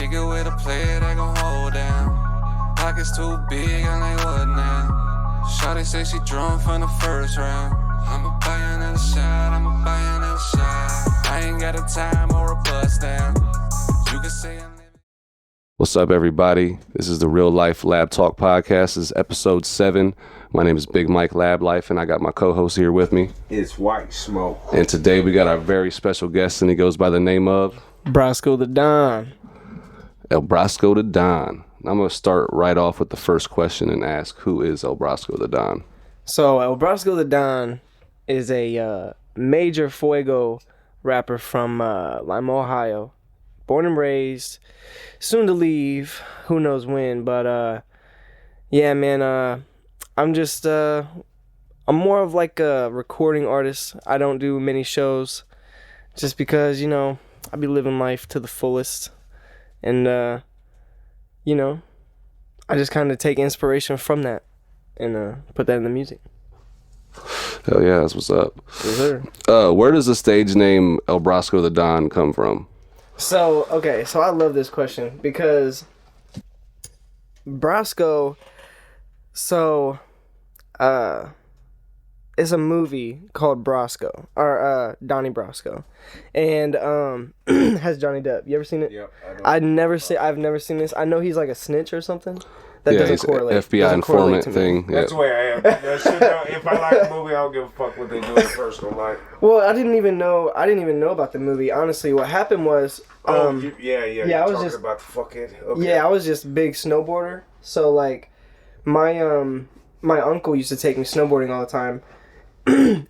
kick it with a player that gon' hold down. Pockets too big, I'm like, what now? Shawty say she drunk from the first round. I'ma buy another shot, I'ma buy another shot. I ain't got a time or a bust down. You can say I'm living. What's up, everybody? This is the Real Life Lab Talk Podcast. This is episode 7. My name is Big Mike LabLife, and I got my co-host here with me. It's Whitesmoke. And today we got our very special guest, and he goes by the name of... ElBroscoTheDon. ElBroscoTheDon. I'm going to start right off with the first question and ask, who is ElBroscoTheDon? So, ElBroscoTheDon is a major fuego rapper from Lima, Ohio. Born and raised, soon to leave, who knows when, but yeah, man, I'm just, I'm more of like a recording artist. I don't do many shows just because, you know, I be living life to the fullest, and, you know, I just kind of take inspiration from that and put that in the music. Hell yeah, that's what's up. Yes, sir. Where does the stage name ElBroscoTheDon come from? So, okay, so I love this question because Brosco, so, it's a movie called Brosco, or Donnie Brosco, and has Johnny Depp. You ever seen it? Yep. I've never seen this. I know he's like a snitch or something. That Yeah, doesn't he's correlate. FBI Doesn't correlate informant to me. thing. Yeah. That's the way I am. That shit, if I like a movie, I don't give a fuck what they do in personal life. Well, I didn't even know about the movie. Honestly, what happened was, Yeah, I you're was talking just about the fucking. Okay. yeah, I was just a big snowboarder. So like, my uncle used to take me snowboarding all the time,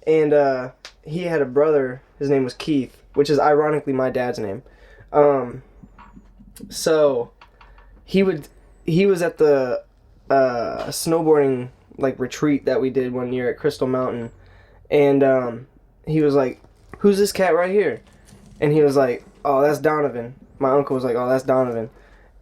and he had a brother. His name was Keith, which is ironically my dad's name. So he was at the snowboarding like retreat that we did one year at Crystal Mountain, and he was like, "Who's this cat right here?" And he was like, "Oh, that's Donovan." My uncle was like, "Oh, that's Donovan,"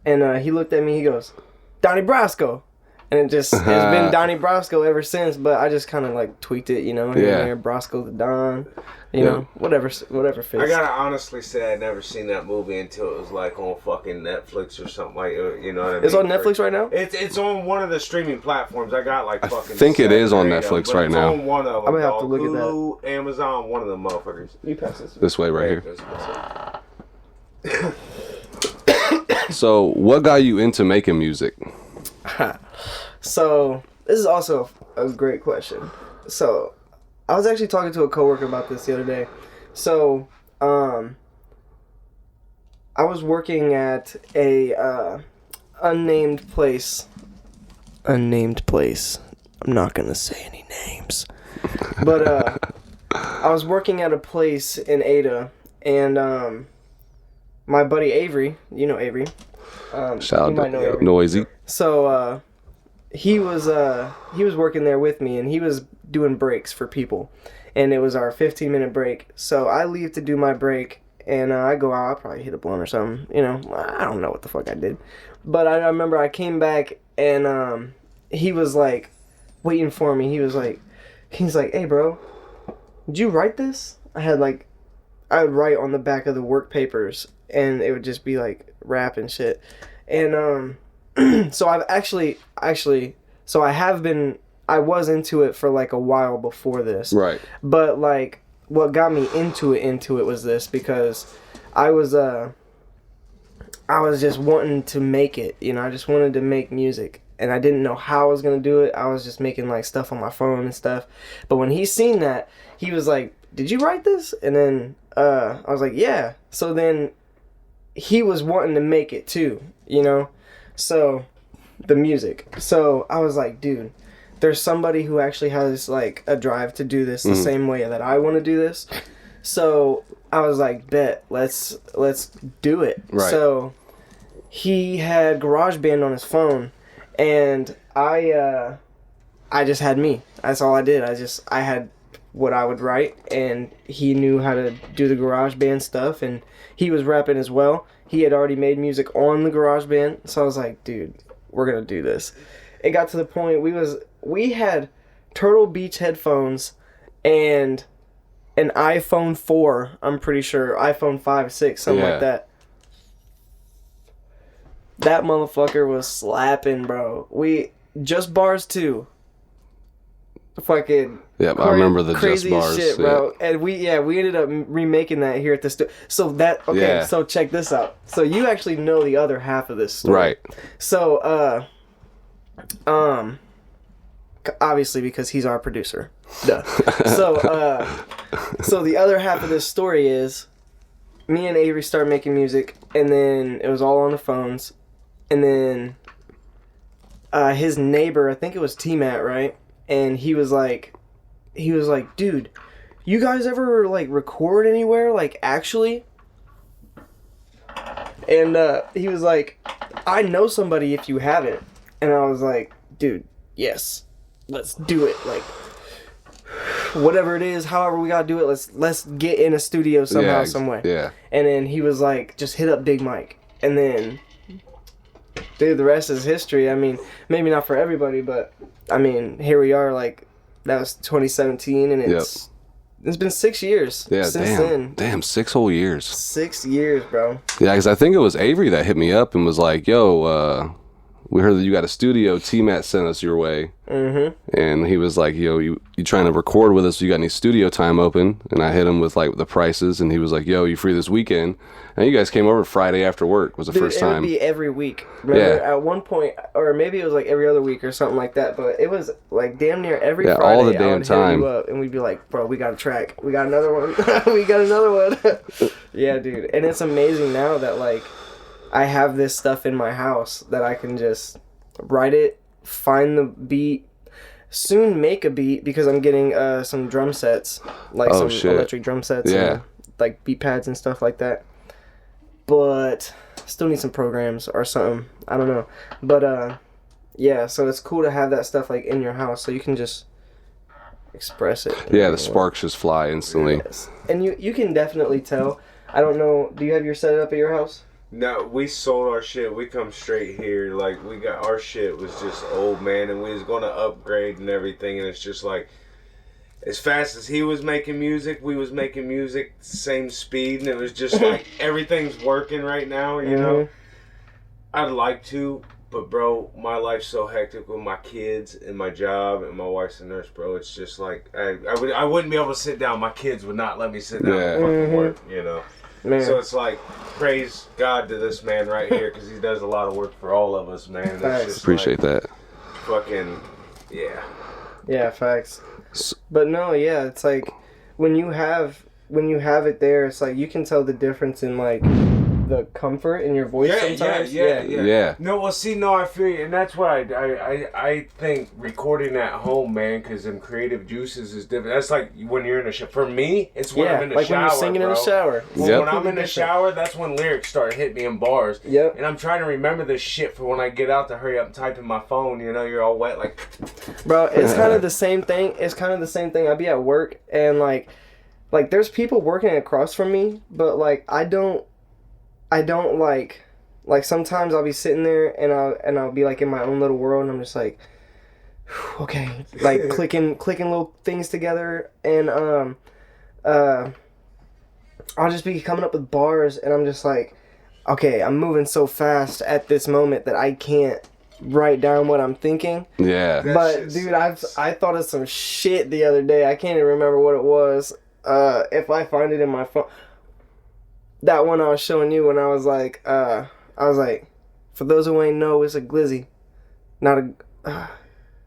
and he looked at me. He goes, "Donnie Brosco," and it's been Donnie Brosco ever since. But I just kind of like tweaked it, you know, here and there, BroscoTheDon, you know, whatever fits. I gotta honestly say I never seen that movie until it was like on fucking Netflix or something like, you know what I mean? It's on Netflix right now? It's on one of the streaming platforms. I got like fucking. I think it is on 7 or 8 Netflix but right it's now. on one of them. I'm gonna have to look at that. Hulu, Amazon, one of them motherfuckers. You pass this. This way right here. So, what got you into making music? So, this is also a great question. So, I was actually talking to a coworker about this the other day. So, I was working at a unnamed place. Unnamed place. I'm not gonna say any names. But I was working at a place in Ada, and my buddy Avery, you know Avery. Shout out to Noisy. So he was working there with me, and he was doing breaks for people, and it was our 15-minute break. So I leave to do my break, and I go out. I'll probably hit a blunt or something. You know, I don't know what the fuck I did, but I remember I came back, and he was like waiting for me. He's like, "Hey, bro, did you write this?" I would write on the back of the work papers, and it would just be like rap and shit. And so I've I was into it for like a while before this. Right. But like what got me into it was this, because I was just wanting to make it, you know, I just wanted to make music, and I didn't know how I was going to do it. I was just making like stuff on my phone and stuff. But when he seen that, he was like, "Did you write this?" And then I was like, "Yeah." So then he was wanting to make it too, you know? So, the music. So, I was like, dude, there's somebody who actually has like a drive to do this the same way that I want to do this. So, I was like, bet, let's do it. Right. So, he had GarageBand on his phone, and I just had me. That's all I did. I had what I would write, and he knew how to do the GarageBand stuff, and he was rapping as well. He had already made music on the GarageBand, so I was like, dude, we're gonna do this. It got to the point we had Turtle Beach headphones and an iPhone 4, I'm pretty sure, iPhone 5, 6, something like that. That motherfucker was slapping, bro. We just bars too. Fucking Yep, I remember the crazy just bars shit, bro. And we ended up remaking that here at the studio. So that So check this out. So you actually know the other half of this story, right? So obviously because he's our producer. Duh. So the other half of this story is me and Avery started making music, and then it was all on the phones, and then his neighbor, I think it was T-Matt, right? And he was like, dude, you guys ever like record anywhere, like actually? And he was like, I know somebody if you haven't. And I was like, dude, yes, let's do it. Like, whatever it is, however we gotta do it, let's get in a studio somehow, some way. Yeah. And then he was like, just hit up Big Mike. And then, dude, the rest is history. I mean, maybe not for everybody, but I mean, here we are. Like, that was 2017, and it's been 6 years since then. Damn, 6 whole years. 6 years, bro. Yeah, because I think it was Avery that hit me up and was like, yo, we heard that you got a studio. T-Matt sent us your way. Mm-hmm. And he was like, yo, you trying to record with us? You got any studio time open? And I hit him with like the prices, and he was like, yo, you free this weekend? And you guys came over Friday after work was the first time. It would be every week. Remember, at one point, or maybe it was like every other week or something like that, but it was like damn near every Friday. All the damn I would time. hit you up, and we'd be like, bro, we got a track. We got another one. We got another one. Yeah, dude. And it's amazing now that like I have this stuff in my house that I can just write it, find the beat, soon make a beat because I'm getting some drum sets, like electric drum sets, and, like beat pads and stuff like that. But still need some programs or something. I don't know. But yeah, so it's cool to have that stuff like in your house so you can just express it. Yeah, the sparks just fly instantly. Yes. And you can definitely tell. I don't know, do you have your setup at your house? No, we sold our shit. We come straight here. Like, we got our shit was just old, man, and we was going to upgrade and everything, and it's just like, as fast as he was making music, we was making music same speed, and it was just like, everything's working right now, you know? I'd like to, but bro, my life's so hectic with my kids and my job, and my wife's a nurse, bro. It's just like, I wouldn't be able to sit down. My kids would not let me sit down and fucking work, you know? Man. So it's like, praise God to this man right here, because he does a lot of work for all of us, man. It's just appreciate that. Fucking, yeah. Yeah, facts. But no, yeah, it's like when you have it there, it's like you can tell the difference in like the comfort in your voice sometimes. Yeah. No, well, see, no, I feel you, and that's why I think recording at home, man, because them creative juices is different. That's like when you're in a shower. For me, it's when I'm in the like shower, when you're singing in the shower. Well, when I'm in the shower, that's when lyrics start hitting me in bars. Yep. And I'm trying to remember this shit for when I get out to hurry up and type in my phone. You know, you're all wet, like. Bro, it's kind of the same thing. I'd be at work and like there's people working across from me, but like I don't like sometimes I'll be sitting there and I'll be like in my own little world, and I'm just like, okay, like clicking little things together, and I'll just be coming up with bars, and I'm just like, okay, I'm moving so fast at this moment that I can't write down what I'm thinking. Yeah. But dude, I thought of some shit the other day. I can't even remember what it was. If I find it in my phone. That one I was showing you when I was like, for those who ain't know, it's a glizzy. For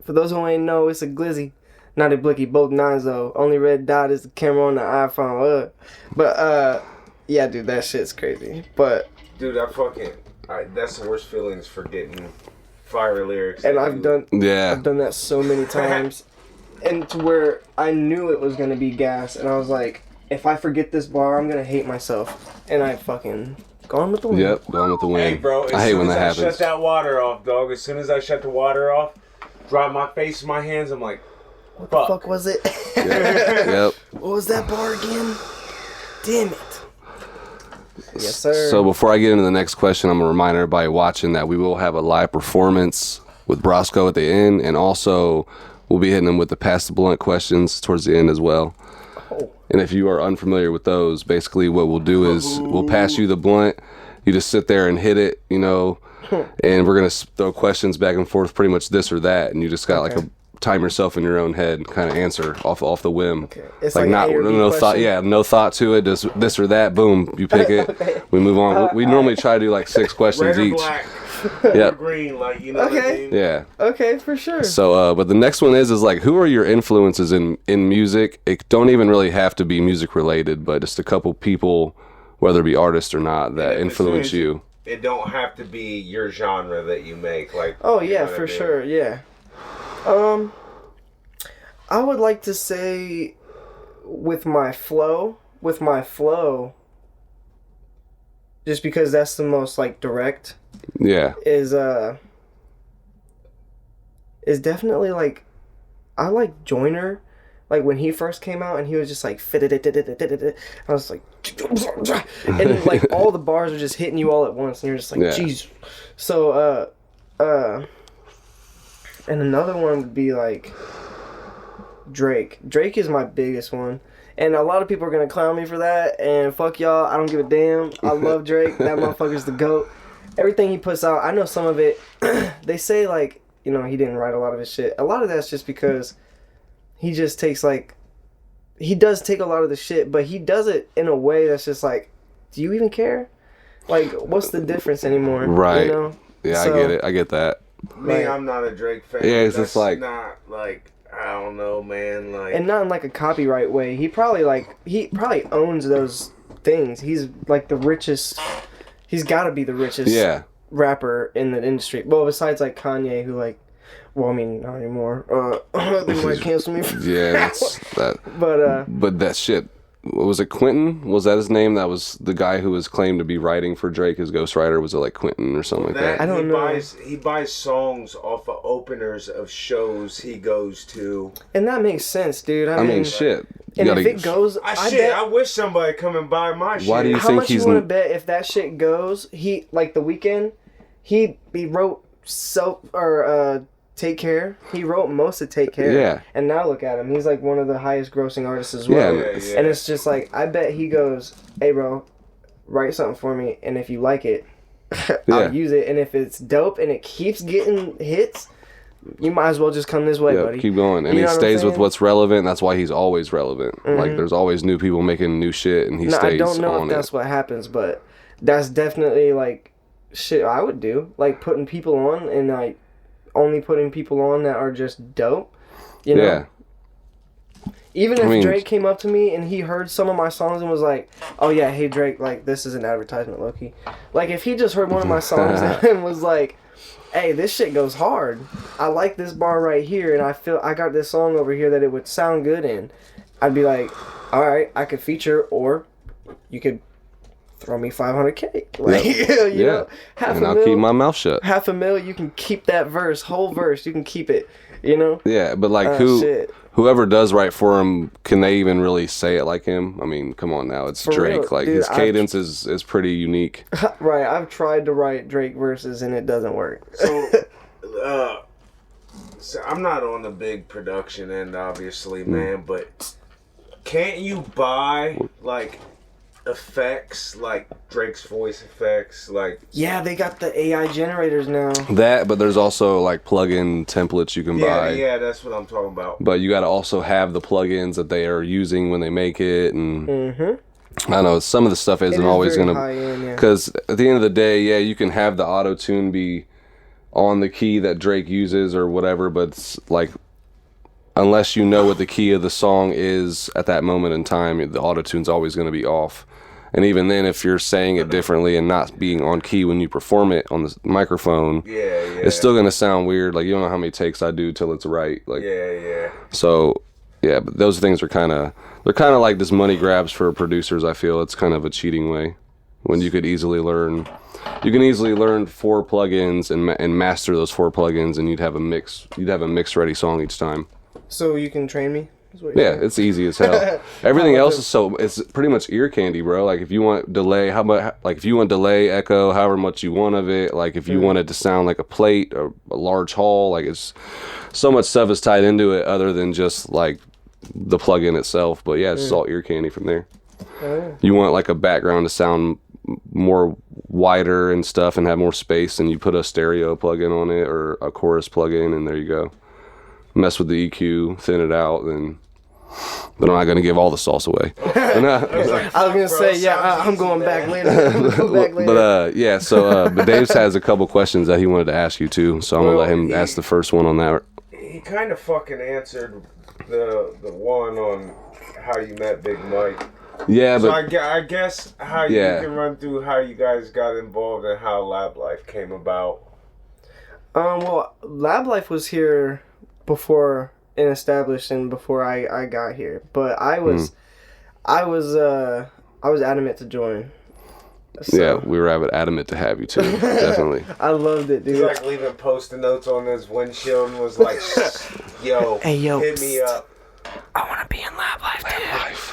those who ain't know, it's a glizzy. Not a blicky, both nines though. Only red dot is the camera on the iPhone. But, yeah, dude, that shit's crazy. But. Dude, that's the worst feelings for getting fire lyrics. And I've done that so many times. And to where I knew it was going to be gas. And I was like, if I forget this bar, I'm going to hate myself. And I fucking gone with the wind. Yep, gone with the wind. Hey, bro, I hate when that happens. Shut that water off, dog. As soon as I shut the water off, dry my face in my hands, I'm like, what the fuck was it? Yep. What was that bar again? Damn it. Yes, sir. So before I get into the next question, I'm going to remind everybody watching that we will have a live performance with Brosco at the end, and also we'll be hitting them with the Pass the Blunt questions towards the end as well. Oh. And if you are unfamiliar with those, basically what we'll do is we'll pass you the blunt. You just sit there and hit it, you know, and we're gonna throw questions back and forth, pretty much this or that, and you just got like a time yourself in your own head, kind of answer off the whim. Okay. It's like like not an A or B no question? thought. Yeah, no thought to it. Just this or that. Boom, you pick it. Okay. We move on. We normally try to do like 6 questions Red or each. black. Yeah. Or green, like, you know what I Okay. mean? Yeah. Okay, for sure. So, but the next one is like, who are your influences in music? It don't even really have to be music related, but just a couple people, whether it be artists or not, that If it's influence music, you. It don't have to be your genre that you make. Like, Oh you yeah, know what I for mean? sure. Yeah. I would like to say, with my flow, just because that's the most like direct, Yeah. is definitely like, I like Joyner. Like when he first came out and he was just like I was like, and like all the bars are just hitting you all at once and you're just like, Yeah. jeez. So and another one would be like Drake. Drake is my biggest one. And a lot of people are gonna clown me for that, and fuck y'all, I don't give a damn. I love Drake. That motherfucker's the GOAT. Everything he puts out, I know some of it. They say like, you know, he didn't write a lot of his shit. A lot of that's just because he just takes like, he does take a lot of the shit, but he does it in a way that's just like, do you even care? Like, what's the difference anymore? Right. You know? Yeah, So, I get it. I get that. Me, Like- I'm not a Drake fan. Yeah, it's That's just like- not like, I don't know, man. Like, And not in like a copyright way. He probably owns those things. He's like the richest. He's got to be the richest Yeah. rapper in the industry. Well, besides like Kanye, who like, well, I mean, not anymore. They might cancel me. Yeah, that's that. But But that shit, what was it, Quentin? Was that his name? That was the guy who was claimed to be writing for Drake as ghostwriter. Was it like Quentin or something like that? I don't know. He buys songs off of openers of shows he goes to. and that makes sense, dude. I I mean, mean, shit. You and gotta- if it goes, I wish somebody come and buy my shit. Why do you how think much he's you want to bet if that shit goes? He like The Weeknd. He wrote Take Care. He wrote most of Take Care. Yeah. And now look at him. He's like one of the highest grossing artists as well. Yeah, yeah. And it's just like, I bet he goes, hey bro, write something for me, and if you like it, Yeah. I'll use it. And if it's dope and it keeps getting hits, you might as well just come this way, Yeah, buddy. keep going. And You he know what I'm stays with saying? what's relevant. That's why he's always relevant. Like, there's always new people making new shit, and he No, stays I don't know on if that's it. what happens, but that's definitely like shit I would do. Like putting people on and like only putting people on that are just dope. You know? Yeah. Even if I mean- Drake came up to me and he heard some of my songs and was like, oh yeah, hey Drake, like this is an advertisement, low-key. Like if he just heard one of my songs and was like, hey, this shit goes hard. I like this bar right here and I feel I got this song over here that it would sound good in. I'd be like, alright, I could feature, or you could throw me $500K. Like, you Yeah. know, half And a I'll mil, keep my mouth shut. $500,000, you can keep that verse, whole verse, you can keep it, you know? Yeah, but like Shit. whoever does write for him, can they even really say it like him? I mean, come on now, it's For Drake. real, Like dude, his cadence is pretty unique. Right, I've tried to write Drake verses and it doesn't work. So I'm not on the big production end, obviously, man, but can't you buy, like, effects, like Drake's voice effects, like... Yeah, they got the AI generators now. That, but there's also like plug-in templates you can buy. Yeah, that's what I'm talking about. But you got to also have the plugins that they are using when they make it, and Mm-hmm. I don't know, some of the stuff isn't always gonna. Yeah. Because at the end of the day, yeah, you can have the auto tune be on the key that Drake uses or whatever, but it's like, unless you know what the key of the song is at that moment in time, the auto tune's always going to be off. And even then, if you're saying it differently and not being on key when you perform it on the microphone, it's still going to sound weird. Like, you don't know how many takes I do till it's right. Like, Yeah. so, yeah, but those things are they're kind of like this money grabs for producers, I feel. It's kind of a cheating way when you could easily learn. You can easily learn 4 plugins and master those 4 plugins, and you'd have a mix ready song each time. So you can train me? Is what you're Yeah, saying? it's easy as hell. Everything else is it's pretty much ear candy, bro. Like if you want delay, echo, however much you want of it. Like if you want it to sound like a plate or a large hall, like it's so much stuff is tied into it other than just like the plugin itself. But yeah, it's just all ear candy from there. Oh, yeah. You want like a background to sound more wider and stuff and have more space, and you put a stereo plug-in on it or a chorus plug-in, and there you go. Mess with the EQ, thin it out, and but I'm not gonna give all the sauce away. I was gonna say, yeah, I'm going back later. But yeah, so but Dave has a couple questions that he wanted to ask you too, so I'm gonna let him ask the first one on that. He kind of fucking answered the one on how you met Big Mike. Yeah, so but I guess how you can run through how you guys got involved and how LabLife came about. Well, LabLife was here before and established and before I got here, but I was adamant to join. So. Yeah, we were adamant to have you too. Definitely. I loved it, dude. He's like leaving post-it notes on his windshield and was like, yo, hit me up. I want to be in LabLife,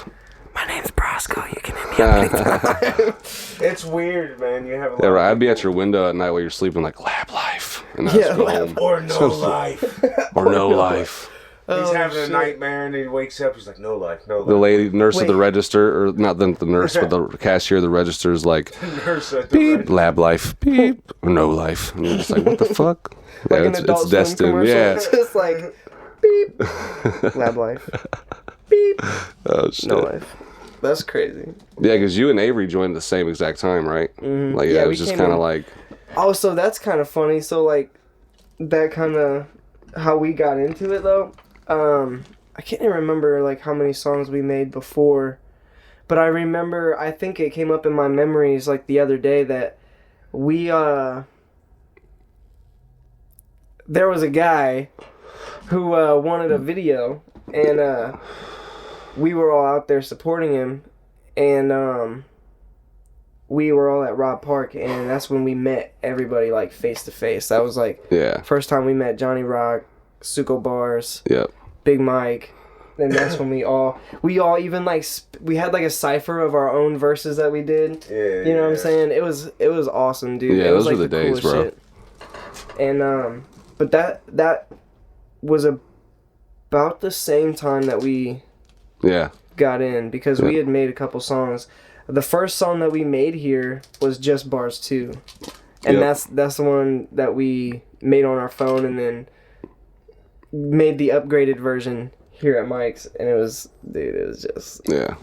dude. My name's Brosco. You can hit me up anytime. It's weird, man. You have a lot right. I'd be at your window at night while you're sleeping, like LabLife, and or no life, or no life. He's having a nightmare and he wakes up. He's like, no life, no life. The lady nurse at the register, or not the nurse, but the cashier, the register is like, nurse at the beep, LabLife, beep, or no life. And you're just like, what the fuck? Like yeah, an Adult it's Swim destined. commercial. Yeah. It's just like, beep, LabLife, beep, Oh shit. no life. That's crazy. Yeah, because you and Avery joined at the same exact time, right? Mm-hmm. Like, yeah, it was just kind of like. Oh, so that's kind of funny. So like, that kind of how we got into it though. I can't even remember like how many songs we made before, but I remember, I think it came up in my memories like the other day that we there was a guy who wanted a video, and we were all out there supporting him, and we were all at Rob Park, and that's when we met everybody like face to face. That was like first time we met Johnny Rock, Suko Bars, Big Mike. And that's when we all even like we had like a cipher of our own verses that we did. Yeah, you know what I'm saying? It was awesome, dude. Yeah, it was those like were the days, bro. Shit. And but that was about the same time that we got in, because we had made a couple songs. The first song that we made here was Just Bars 2. And that's the one that we made on our phone, and then made the upgraded version here at Mike's, and it was just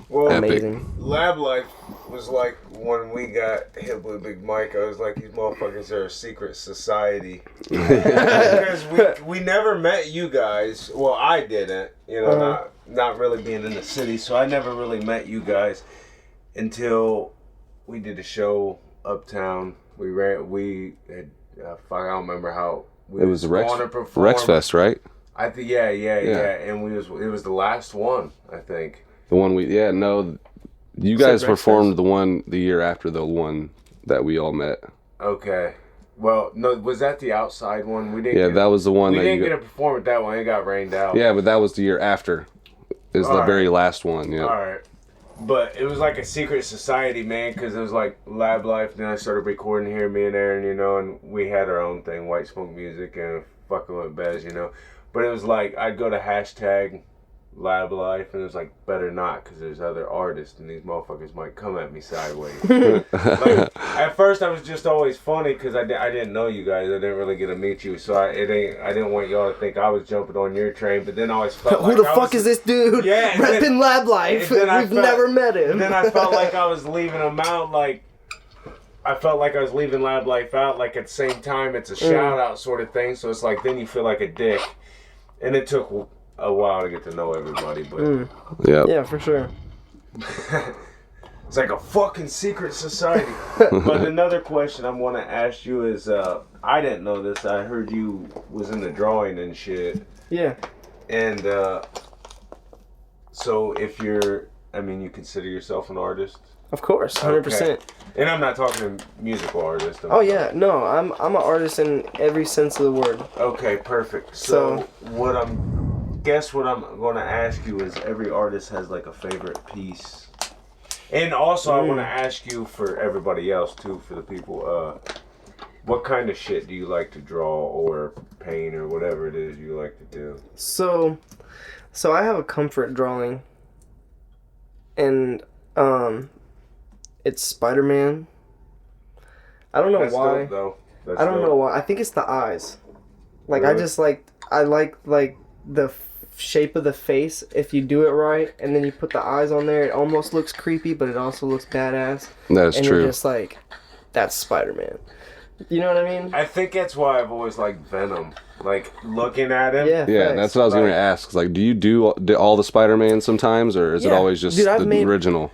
amazing. LabLife was like when we got hit with Big Mike. I was like, these motherfuckers are a secret society, because we never met you guys. Well, I didn't, you know, not really being in the city, so I never really met you guys until we did a show uptown. We had I don't remember how it was the Rex Fest, right? I think yeah, and it was the last one, I think. The one you guys performed the year after the one that we all met. Okay. Well, no, was that the outside one? We didn't. Yeah, that was the one. We didn't get to perform at that one. It got rained out. Yeah, but that was the year after. Is the very last one. Yeah. All right. But it was like a secret society, man, because it was like LabLife. Then I started recording here, me and Aaron, you know, and we had our own thing, Whitesmoke music, and fucking with Bez, you know. But it was like, I'd go to hashtag LabLife, and it was like, better not, because there's other artists, and these motherfuckers might come at me sideways. Like, at first, I was just always funny, because I didn't know you guys. I didn't really get to meet you, so I didn't want y'all to think I was jumping on your train, but then I always felt like who the fuck is this dude? Yeah. Repping LabLife. We've never met him. And then I felt like I was leaving him out, like, I felt like I was leaving LabLife out, like at the same time, it's a shout out sort of thing, so it's like, then you feel like a dick. And it took a while to get to know everybody, but yeah, for sure. It's like a fucking secret society. But another question I want to ask you is, I didn't know this. I heard you was in the drawing and shit. Yeah. And so if you consider yourself an artist? Of course, 100%. Okay. And I'm not talking musical artist. I'm I'm an artist in every sense of the word. Okay, perfect. So what I'm going to ask you is, every artist has like a favorite piece. And also I want to ask you, for everybody else too, for the people, what kind of shit do you like to draw or paint or whatever it is you like to do? So I have a comfort drawing, and it's Spider-Man I don't know That's why. dope, though. That's I don't dope. know why. I think it's the eyes. Like Really? I like the shape of the face if you do it right, and then you put the eyes on there. It almost looks creepy, but it also looks badass. That is and true. you're just like, that's Spider-Man. You know what I mean? I think that's why I've always liked Venom. Like, looking at him. Yeah. Yeah, facts. that's what I was going to ask. 'Cause, like, do you do all the Spider-Man sometimes, or is it Yeah. always just Dude, I've the made- original?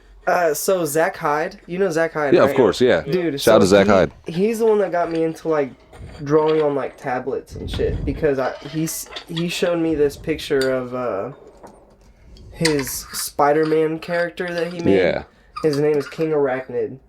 So Zach Hyde, you know Zach Hyde, Yeah, right? of course, yeah. Dude, Shout out to Zach Hyde. He's the one that got me into like drawing on like tablets and shit because he showed me this picture of his Spider-Man character that he made. Yeah. His name is King Arachnid.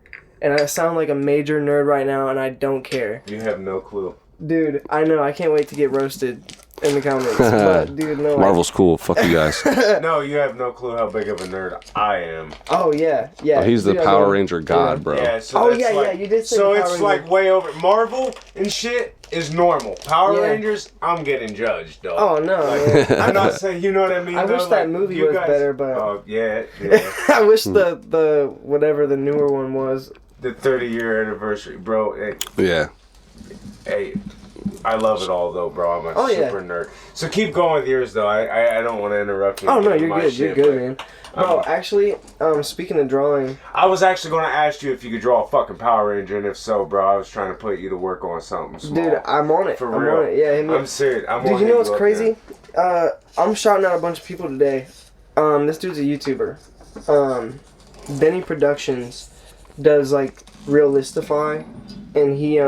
And I sound like a major nerd right now, and I don't care. You have no clue. Dude, I know. I can't wait to get roasted in the comments. But, dude, no. Marvel's cool. Fuck you guys. No, you have no clue how big of a nerd I am. Oh, yeah. Yeah. Oh, he's the Dude, I Power mean, Ranger god, yeah. bro. Yeah, so Oh, that's yeah, like, yeah, you did say so Power it's Ranger. like way over. Marvel and shit is normal. Power Yeah. Rangers, I'm getting judged, dog. Oh, no, Like, man. I'm not saying, you know what I mean? I though? wish Like, that movie you was guys- better, but... Oh, yeah. I wish Hmm. the whatever the newer one was. The 30-year anniversary, bro. Yeah. Hey, I love it all, though, bro. I'm a Oh, yeah. super nerd. So keep going with yours, though. I don't want to interrupt you. Oh, no, with you're my good. shit, You're good, but man. Bro, actually, speaking of drawing... I was actually going to ask you if you could draw a fucking Power Ranger, and if so, bro, I was trying to put you to work on something small. Dude, I'm on it. For I'm real. on it. Yeah, hit me up. I'm serious. Dude, you know what's crazy? I'm shouting out a bunch of people today. This dude's a YouTuber. Benny Productions does like Realistify, and he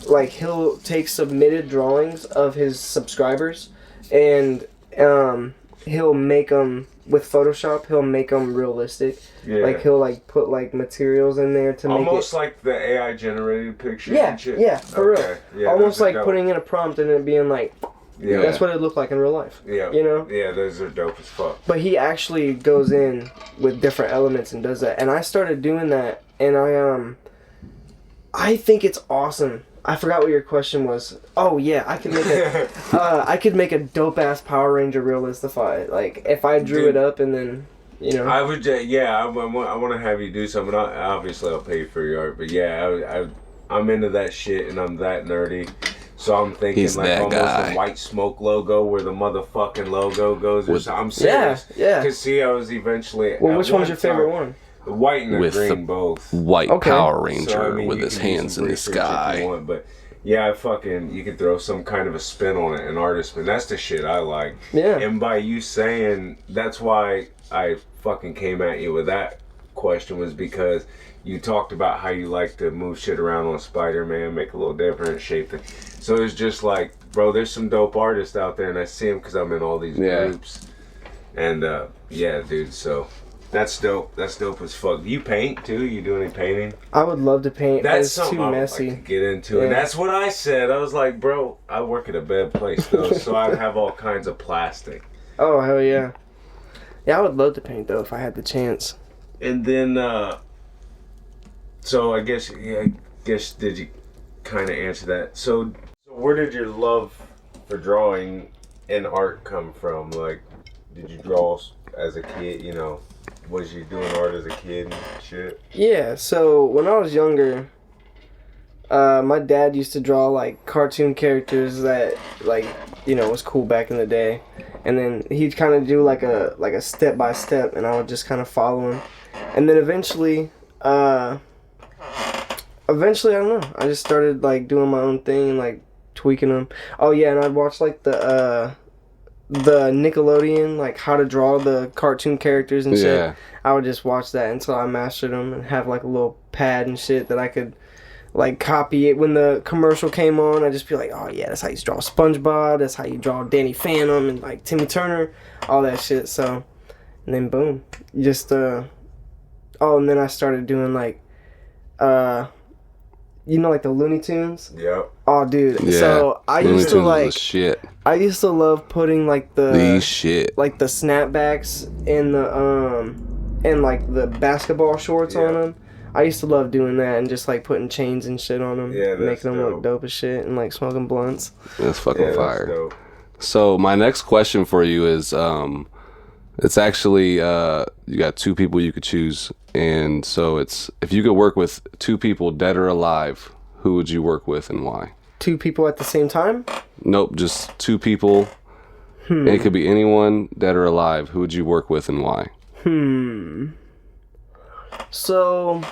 like he'll take submitted drawings of his subscribers, and he'll make them with Photoshop. He'll make them realistic. Yeah. Like he'll like put like materials in there to make it. Almost like the AI generated pictures Yeah, and shit. yeah, for Okay. real. Yeah, Almost those are like dope. putting in a prompt and it being like, Yeah. that's what it looked like in real life. Yeah. You know? Yeah, those are dope as fuck. But he actually goes in with different elements and does that. And I started doing that, and I think it's awesome. I forgot what your question was. Oh yeah, I could make a dope ass Power Ranger Realistify. Like if I drew Dude. it up and then, you know. I would, I want to have you do something. Obviously, I'll pay you for your art, but yeah, I'm into that shit, and I'm that nerdy. So I'm thinking He's like that almost guy. a Whitesmoke logo where the motherfucking logo goes. Or something. I'm Yeah, serious. yeah. Because see, I was eventually. Well, at which one's one your favorite time- one? The white and the With green, the both. White Okay. Power Ranger So, I mean, with you his can do hands some in the research if you sky. want, but yeah, you could throw some kind of a spin on it, an artist spin. That's the shit I like. Yeah. And by you saying, that's why I fucking came at you with that question, was because you talked about how you like to move shit around on Spider-Man, make a little different shape. So it's just like, bro, there's some dope artists out there, and I see them because I'm in all these Yeah. groups. And yeah, dude, so that's dope. That's dope as fuck. Do you paint too? You do any painting? I would love to paint, but That's it's something too I would messy. like to get into, and Yeah. that's what I said. I was like, bro, I work at a bad place though, so I have all kinds of plastic. Oh hell yeah. Yeah, I would love to paint though if I had the chance. And then, so I guess did you kind of answer that? So where did your love for drawing and art come from? Like, did you draw as a kid? You know, was you doing art as a kid and shit? Yeah, so when I was younger, my dad used to draw like cartoon characters that like, you know, was cool back in the day. And then he'd kind of do like a step by step, and I would just kind of follow him. And then eventually I don't know, I just started like doing my own thing and like tweaking them. Oh yeah, and I'd watch like the Nickelodeon, like how to draw the cartoon characters and shit. Yeah. I would just watch that until I mastered them and have like a little pad and shit that I could like copy it when the commercial came on. I'd just be like, oh yeah, that's how you draw SpongeBob, that's how you draw Danny Phantom and like Timmy Turner, all that shit. So, and then boom, just and then I started doing like you know, like the Looney Tunes. Yep. Oh dude, Yeah. so I Looney used to Tunes was like the shit. I used to love putting like The shit. like the snapbacks and the and like the basketball shorts on Yeah. them. I used to love doing that and just like putting chains and shit on them, Yeah, that's making them look dope. dope as shit, and like smoking blunts. That's fucking Yeah, that's fire. dope. So my next question for you is, It's actually you got two people you could choose, and so it's if you could work with two people, dead or alive, who would you work with and why? Two people at the same time? Nope, just two people. It could be anyone, dead or alive. Who would you work with and why? So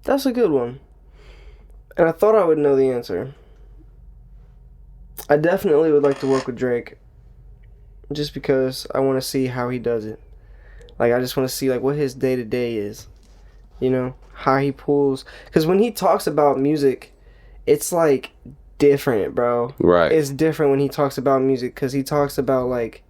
that's a good one. And I thought I would know the answer. I definitely would like to work with Drake. Just because I want to see how he does it. Like, I just want to see, like, what his day-to-day is. You know? How he pulls. Because when he talks about music, it's, like, different, bro. Right. It's different when he talks about music. Because he talks about, like,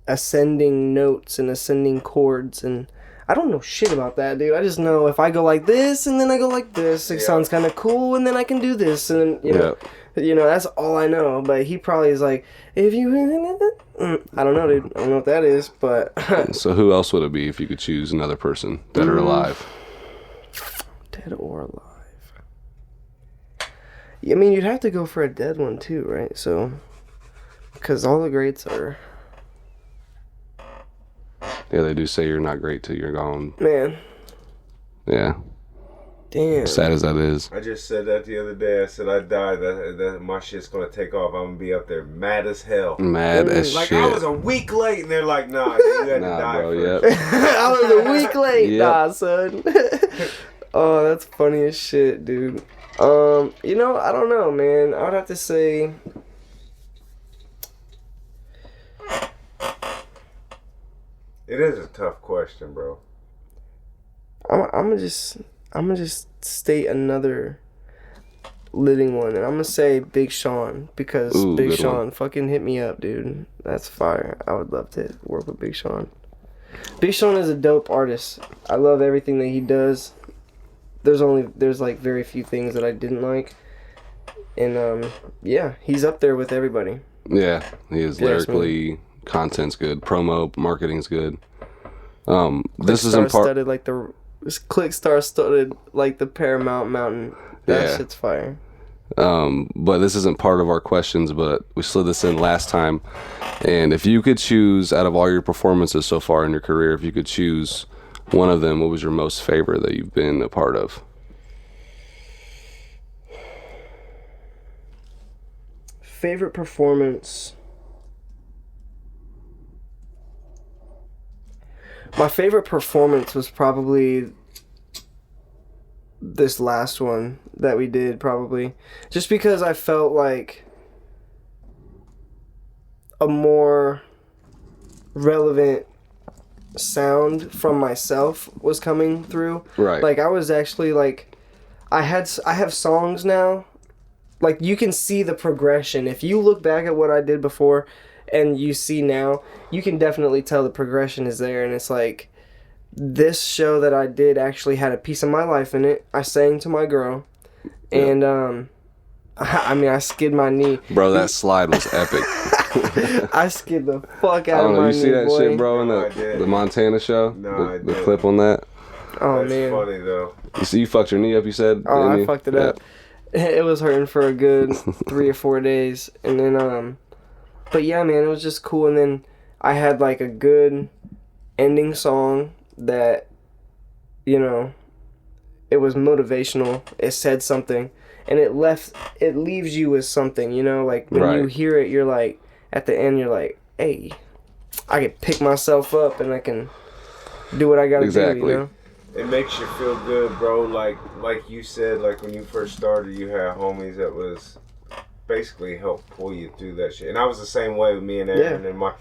ascending notes and ascending chords, and I don't know shit about that, dude. I just know if I go like this and then I go like this, it sounds kind of cool, and then I can do this, and you know, that's all I know. But he probably is like, if you, I don't know, dude. I don't know what that is, but. So who else would it be if you could choose another person, dead or alive? Dead or alive? I mean, you'd have to go for a dead one too, right? So, because all the greats are. Yeah, they do say you're not great till you're gone. Man. Yeah. Damn. Sad as that is. I just said that the other day. I said I died. That my shit's gonna take off. I'm gonna be up there mad as hell. Mad as like, shit. I was a week late, and they're like, "Nah, you had to die bro, first." yep. I was a week late. Yep. Nah, son. Oh, that's funny as shit, dude. You know, I don't know, man. I would have to say. It is a tough question, bro. I'm gonna just state another living one, and I'm gonna say Big Sean, because Ooh, Big good Sean one. fucking hit me up, dude. That's fire. I would love to work with Big Sean. Big Sean is a dope artist. I love everything that he does. There's like very few things that I didn't like, and yeah, he's up there with everybody. Yeah, he is lyrically. Content's good. Promo, marketing's good. This isn't part. Studded like the Click Star studded like the Paramount Mountain. That shit's fire. But this isn't part of our questions, but we slid this in last time. And if you could choose out of all your performances so far in your career, if you could choose one of them, what was your most favorite that you've been a part of? Favorite performance. My favorite performance was probably this last one that we did, probably. Just because I felt like a more relevant sound from myself was coming through. Right. Like, I was actually, like, I have songs now. Like, you can see the progression. If you look back at what I did before and you see now, you can definitely tell the progression is there. And it's like, this show that I did actually had a piece of my life in it. I sang to my girl, and I mean, I skid my knee. Bro, that slide was epic. I skid the fuck I out don't of know. my You see knee, that boy. shit, bro, in No, I the didn't. Montana show? No, I the didn't. clip on that? Oh, That's man. funny though. You see, you fucked your knee up, you said? Oh, didn't I you? fucked it up. It was hurting for a good 3 or 4 days, and then but yeah, man, it was just cool. And then I had like a good ending song that, you know, it was motivational. It said something, and it leaves you with something, you know, like when you hear it, you're like, at the end, you're like, hey, I can pick myself up and I can do what I gotta do, you know? It makes you feel good, bro. Like you said, like when you first started, you had homies that was basically help pull you through that shit. And I was the same way with me and Aaron and Mike.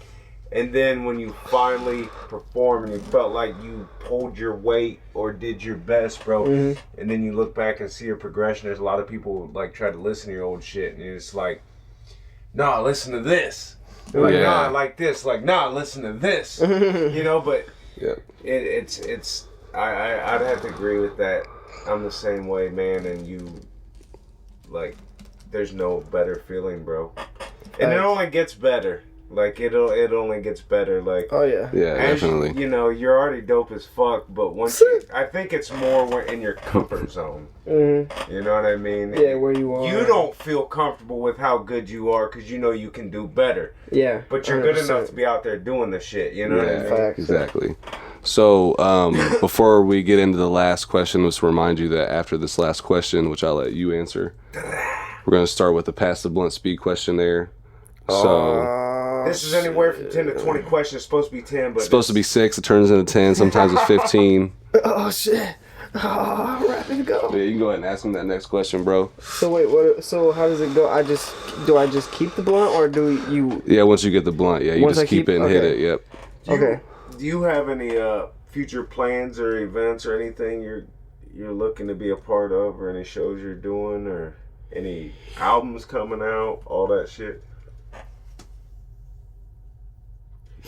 And then when you finally performed and you felt like you pulled your weight or did your best, bro, and then you look back and see your progression, there's a lot of people like try to listen to your old shit, and it's like, nah, listen to this. They're like, nah, I like this. Like, nah, listen to this. You know, but it's I'd have to agree with that. I'm the same way, man, and you, like, there's no better feeling, bro. And it only gets better. Like it only gets better. Like Oh yeah. Yeah, as definitely. you know, you're already dope as fuck. But I think it's more when in your comfort zone. Mm-hmm. You know what I mean? Yeah, where you are. You don't feel comfortable with how good you are because you know you can do better. Yeah. But you're good 100%. enough to be out there doing the shit. You know what I mean? Facts. Exactly. So, before we get into the last question, let's remind you that after this last question, which I'll let you answer, we're going to start with the pass the blunt speed questionnaire. So, This is anywhere from 10 to 20 questions. It's supposed to be 10, but it's supposed to be 6. It turns into 10. Sometimes it's 15. Oh shit. Oh, ready to go. Yeah, you can go ahead and ask him that next question, bro. So wait, what? So how does it go? Do I just keep the blunt, or do you? Yeah, once you get the blunt, yeah, you Once just I keep it and hit it. Yep. Okay. Do you have any future plans or events or anything you're looking to be a part of, or any shows you're doing, or any albums coming out, all that shit?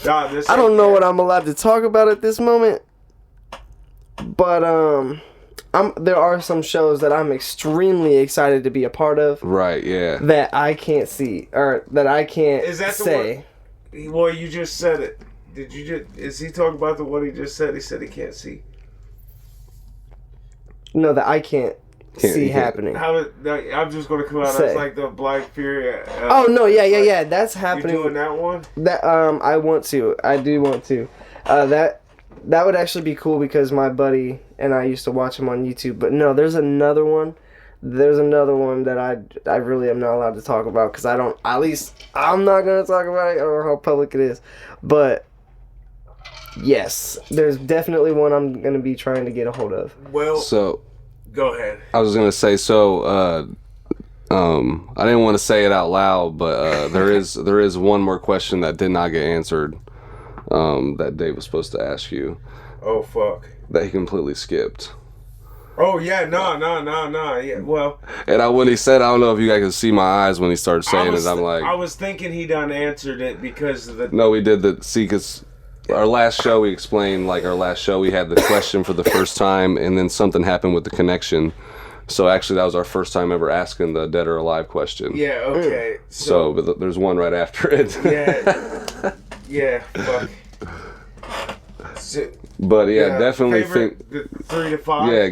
Nah, I don't know what I'm allowed to talk about at this moment, but there are some shows that I'm extremely excited to be a part of Right. Yeah. that I can't see or that I can't Is that the say. Well, you just said it. Did you just? Is he talking about what he just said? He said he can't see. No, that I can't see you can't. happening. I'm just gonna come out Say. as like the Black Fury. Oh no, yeah, like, that's You happening. doing that one? That I want to. I do want to. That would actually be cool because my buddy and I used to watch him on YouTube. But no, there's another one. There's another one that I really am not allowed to talk about because I don't. At least I'm not gonna talk about it. I don't know how public it is, but yes, there's definitely one I'm gonna be trying to get a hold of. Well, So, go ahead. I was gonna say so. I didn't want to say it out loud, but there is one more question that did not get answered. That Dave was supposed to ask you Oh fuck. that he completely skipped. Oh yeah, no. Yeah, well, And when he said, I don't know if you guys could see my eyes when he started saying it. I'm like, I was thinking he done answered it because of the. no, we did the see because our last show we explained we had the question for the first time, and then something happened with the connection. So actually, that was our first time ever asking the dead or alive question. Yeah. Okay. So, but there's one right after it. Yeah. Yeah. Fuck. So, But yeah, definitely favorite, think. the 3 to 5. Yeah,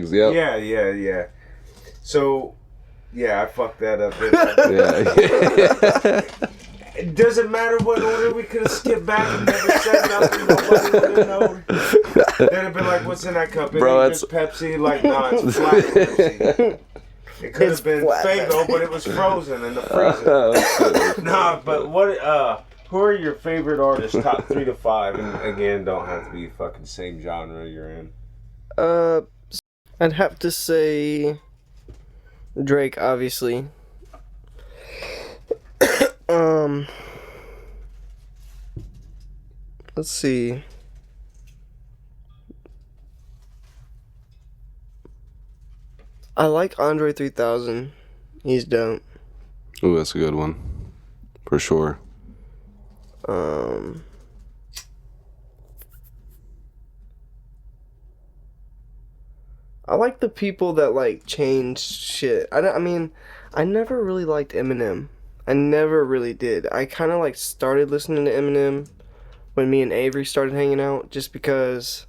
yep. Yeah. So, yeah, I fucked that up. Yeah. Does it matter what order? We could have skipped back and never said nothing. Nobody would have known. They'd have been like, "What's in that cup? Bro, Is it just Pepsi?" Like, nah, it's flat Pepsi. It could have been flat Faygo, but it was frozen in the freezer. Nah, but what? Who are your favorite artists? Top 3 to 5, and again, don't have to be fucking same genre you're in. I'd have to say Drake, obviously. Let's see. I like Andre 3000. He's dope. Ooh, that's a good one, for sure. I like the people that like change shit. I mean, I never really liked Eminem. I never really did. I kind of like started listening to Eminem when me and Avery started hanging out, just because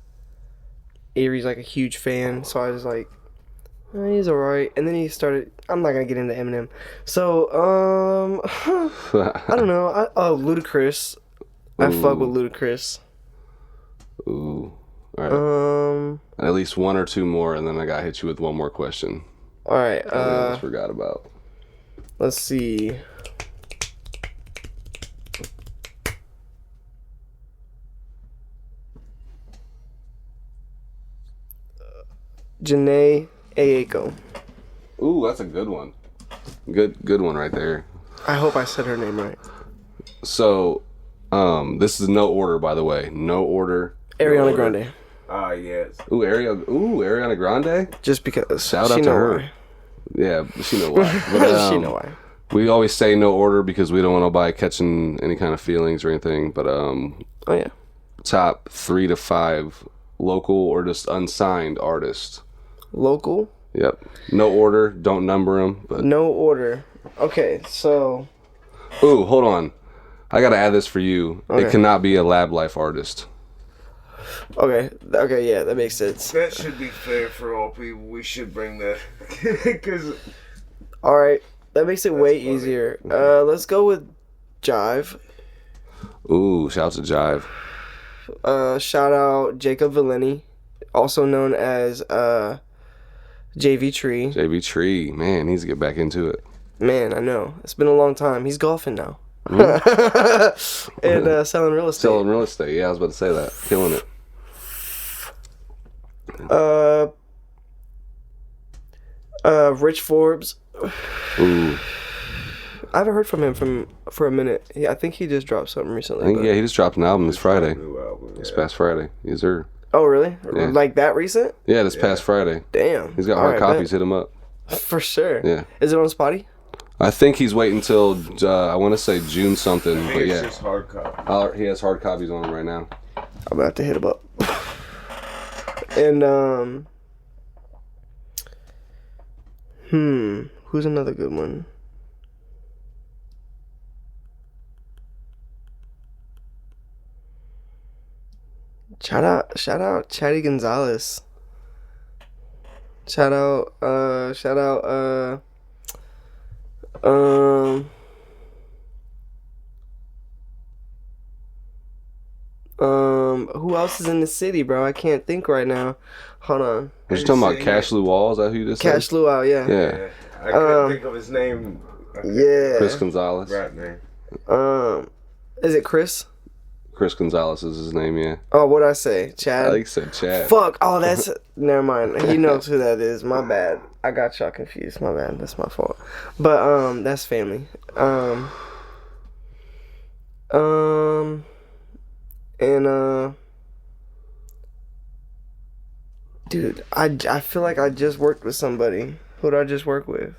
Avery's like a huge fan. So I was like, oh, he's alright. And then he started. I'm not gonna get into Eminem. So I don't know. Ludacris. I fuck with Ludacris. Ooh. All right. At least one or two more, and then I gotta hit you with one more question. All right. I almost forgot about. Let's see. Janae Aiko. Ooh, that's a good one. Good one right there. I hope I said her name right. So, this is no order, by the way. No order. Ariana Grande. Ah, yes. Ariana Grande. Just because. Shout out she to know her. why. Yeah, she know why. But, She know why. We always say no order because we don't want nobody catching any kind of feelings or anything. But Oh yeah. top 3 to 5 local or just unsigned artists. Local. Yep. No order. Don't number them. But No order. Okay, so. ooh, hold on. I gotta add this for you. Okay. It cannot be a LabLife artist. Okay, yeah, that makes sense. That should be fair for all people. We should bring that. Because All right, that makes it way funny. easier. Let's go with Jive. Ooh, shout out to Jive. Shout out Jacob Valeni, also known as JV Tree. JB Tree, man, he needs to get back into it. Man, I know. It's been a long time. He's golfing now. Mm-hmm. And selling real estate. Selling real estate. Yeah, I was about to say that. Killing it. Rich Forbes. Ooh, I haven't heard from him for a minute. Yeah, I think he just dropped something recently. I think but- he just dropped an album this Friday. New album, This yeah. past Friday. Yes, sir. Oh, really? Yeah. Like that recent? Yeah, this past Friday. Damn. He's got All hard right, copies. Hit him up. bet. For sure. Yeah. Is it on Spotty? I think he's waiting until I want to say June something, I think but it's yeah, just hard copy. he has hard copies on him right now. I'm gonna have to hit him up. And who's another good one? Shout out Chatty Gonzalez. Shout out who else is in the city, bro? I can't think right now. Hold on. Was you talking about Cash Luau? Is that who you just Cash said? Luau, yeah. Yeah, I couldn't think of his name. Yeah. Chris Gonzalez. Rap name. Is it Chris? Chris Gonzalez is his name, yeah. Oh, what'd I say? Chad? I think he said Chad. Fuck. Oh, that's... Never mind. He knows who that is. My bad. I got y'all confused. My bad. That's my fault. But, that's family. Dude, I feel like I just worked with somebody. Who'd I just work with?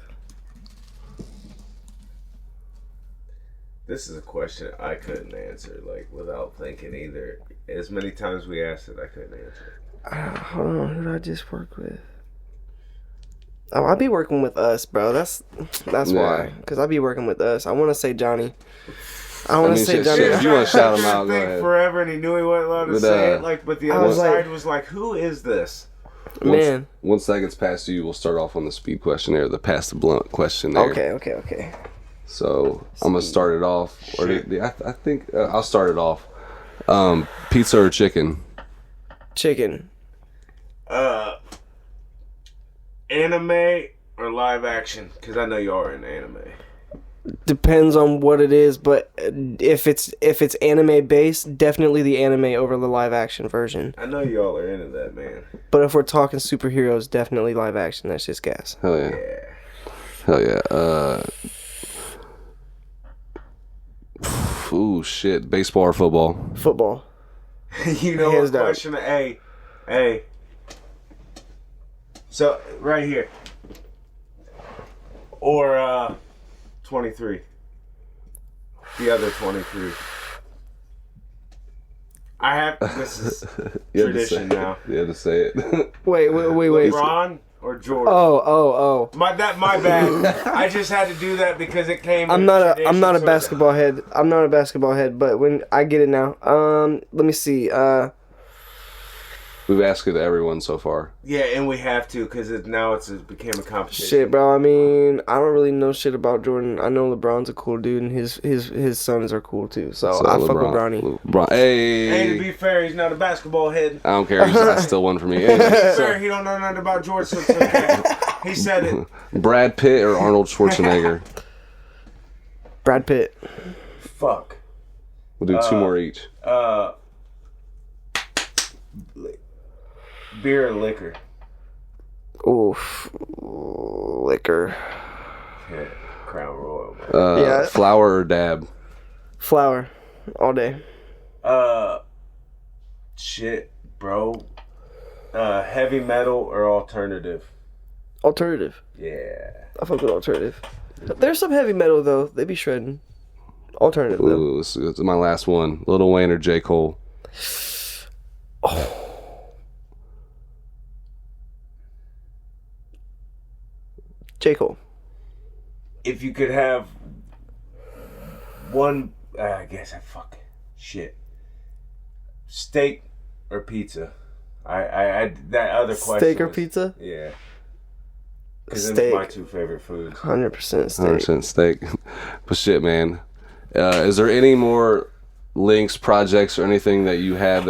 This is a question I couldn't answer, like, without thinking either. As many times we asked it, I couldn't answer. Hold on. Who'd I just work with? Oh, I'll be working with us, bro. That's Yeah. why. Because I'll be working with us. I want to say Johnny. I want to say shit, Johnny. shit, if you want to shout him out, go think ahead. forever, and he knew he wasn't allowed to But, say it. Like, but the other was like- side was like, "Who is this?" Man. Once that gets past you, we'll start off on the speed questionnaire, the pass the blunt questionnaire. Okay. So I'm gonna start it off. Or I think I'll start it off. Pizza or chicken? Chicken. Anime or live action? Because I know you are in anime. Depends on what it is, but if it's anime based, definitely the anime over the live action version. I know y'all are into that, man. But if we're talking superheroes, definitely live action. That's just gas. Hell yeah. Yeah. Hell yeah. Ooh shit. Baseball or football? Football. You know Hands what down. question? Hey. So right here. Or 23. The other 23. I have this is You had to tradition say now. it. You had to say it. Wait. LeBron or Jordan? Oh. My bad. I just had to do that because it came. I'm with not a tradition, so- basketball head. I'm not a basketball head, but when I get it now. Let me see. We've asked it to everyone so far. Yeah, and we have to because now it became a competition. Shit, bro. I mean, I don't really know shit about Jordan. I know LeBron's a cool dude, and his sons are cool too. So I fuck with Bronny. LeBron. Hey. Hey, to be fair, he's not a basketball head. I don't care. That's still one for me. Anyway, Fair, he don't know nothing about George, so it's okay. He said it. Brad Pitt or Arnold Schwarzenegger? Brad Pitt. Fuck. We'll do two more each. Beer or liquor? Oof. Liquor. Yeah, Crown Royal. Man. Yeah. Flower or dab? Flower. All day. Shit, bro. Heavy metal or alternative? Alternative. Yeah. I fuck with alternative. There's some heavy metal though. They be shredding. Alternative though. Ooh, this is my last one. Lil Wayne or J. Cole? J. Cole. If you could have one I guess I fuck shit. Steak or pizza? I that other question. Steak or was- pizza? Yeah. Because Steak. those are my two favorite foods. 100% steak. 100% steak. But shit, man. Is there any more links, projects, or anything that you have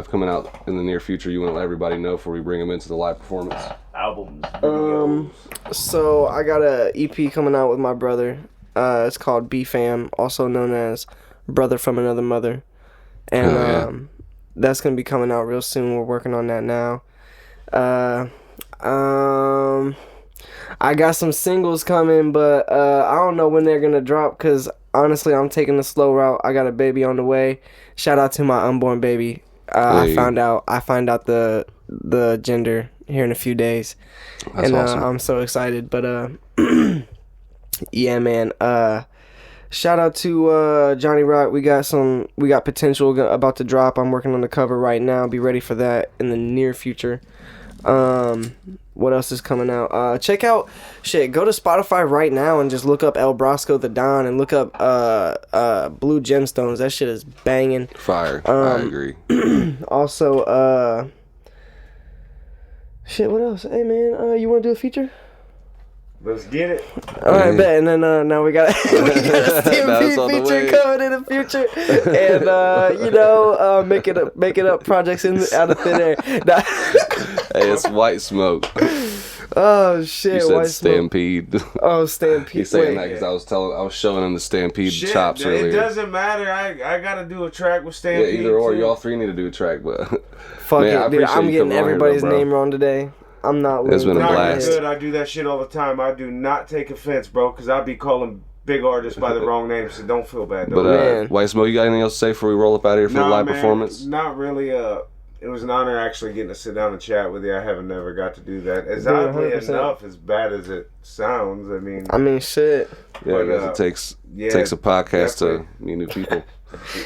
coming out in the near future you want to let everybody know before we bring them into the live performance? Albums, videos. So I got a EP coming out with my brother. It's called B-Fam, also known as Brother from Another Mother. And that's going to be coming out real soon. We're working on that now. I got some singles coming, but I don't know when they're going to drop because honestly, I'm taking the slow route. I got a baby on the way. Shout out to my unborn baby. I find out the gender here in a few days. That's awesome. I'm so excited. But yeah, man. Shout out to Johnny Rock. We got potential about to drop. I'm working on the cover right now. Be ready for that in the near future. What else is coming out? Check out go to Spotify right now and just look up ElBroscoTheDon and look up Blue Gemstones. That shit is banging. Fire. I agree. Also, what else? Hey man, you wanna do a feature? Let's get it. All right, bet. And then now we got a That's on the feature way. coming in the future, and making up projects out of thin air. Hey, it's Whitesmoke. Oh shit! You said White Smoke. Stampede. Oh, Stampede. He's saying Wait. that because I was showing him the Stampede Shit, chops it earlier. doesn't matter. I gotta do a track with Yeah, Stampede. either or. too. Y'all three need to do a track, but Fuck man, I it, dude. appreciate I'm you getting coming on here, everybody's though, bro. name wrong today. I'm not. It's been a Nah, you're blast. good. I do that shit all the time. I do not take offense, bro, because I be calling big artists by the wrong name, so don't feel bad. But Man. Whitesmoke, you got anything else to say before we roll up out of here for the live performance? Not really. It was an honor actually getting to sit down and chat with you. I haven't never got to do that. As Dude, oddly 100%. enough, as bad as it sounds, I mean, shit. Yeah, But, because it takes a podcast definitely. to meet new people.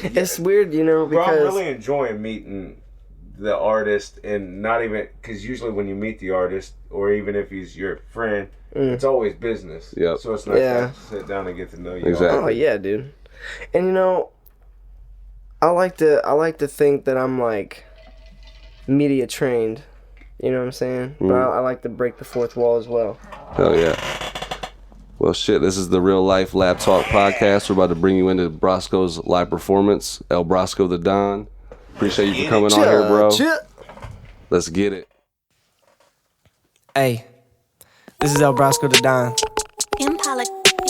It's weird, Bro, because I'm really enjoying meeting the artist, and not even because usually when you meet the artist, or even if he's your friend, it's always business. Yep. So it's nice to sit down and get to know you. Exactly. oh yeah, dude. And I like to think that I'm like media trained. You know what I'm saying? But I like to break the fourth wall as well. Hell yeah. Well, shit, this is the Real Life Lab Talk podcast. We're about to bring you into Brosco's live performance, ElBroscoTheDon. Appreciate you for coming on here, bro. Let's get it. Hey, this is ElBroscoTheDon. Impala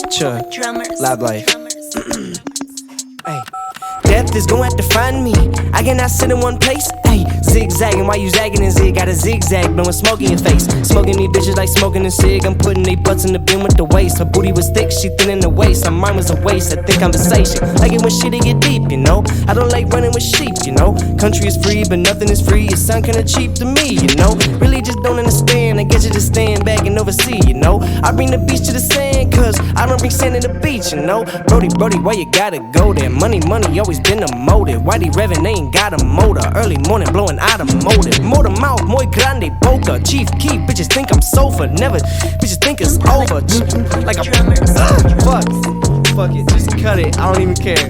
Chuh. drummers. LabLife. Hey, death is gonna have to find me. I cannot sit in one place. Hey, zigzagging while you zagging and zig. Got a zigzag blowing smoke in your face. Smoking these bitches like smoking a cig. I'm putting they butts in the bin with the waist. Her booty was thick, she thin in the waist. Her mind was a waste. I think conversation. Like it when shit get deep, I don't like running with sheep, Country is free, but nothing is free. It sound kinda cheap to me, Really just don't understand. I guess you just stand back and oversee, I bring the beach to the sand, cause I don't bring sand to the beach, Brody, why you gotta go there? Money, always been a motive. Why they revving, they ain't got a motor. Early morning blowing automotive. Motor mouth, muy grande boca. Chief key, bitches think I'm sofa. Never, bitches think it's over. Like a fuck it, just cut it. I don't even care.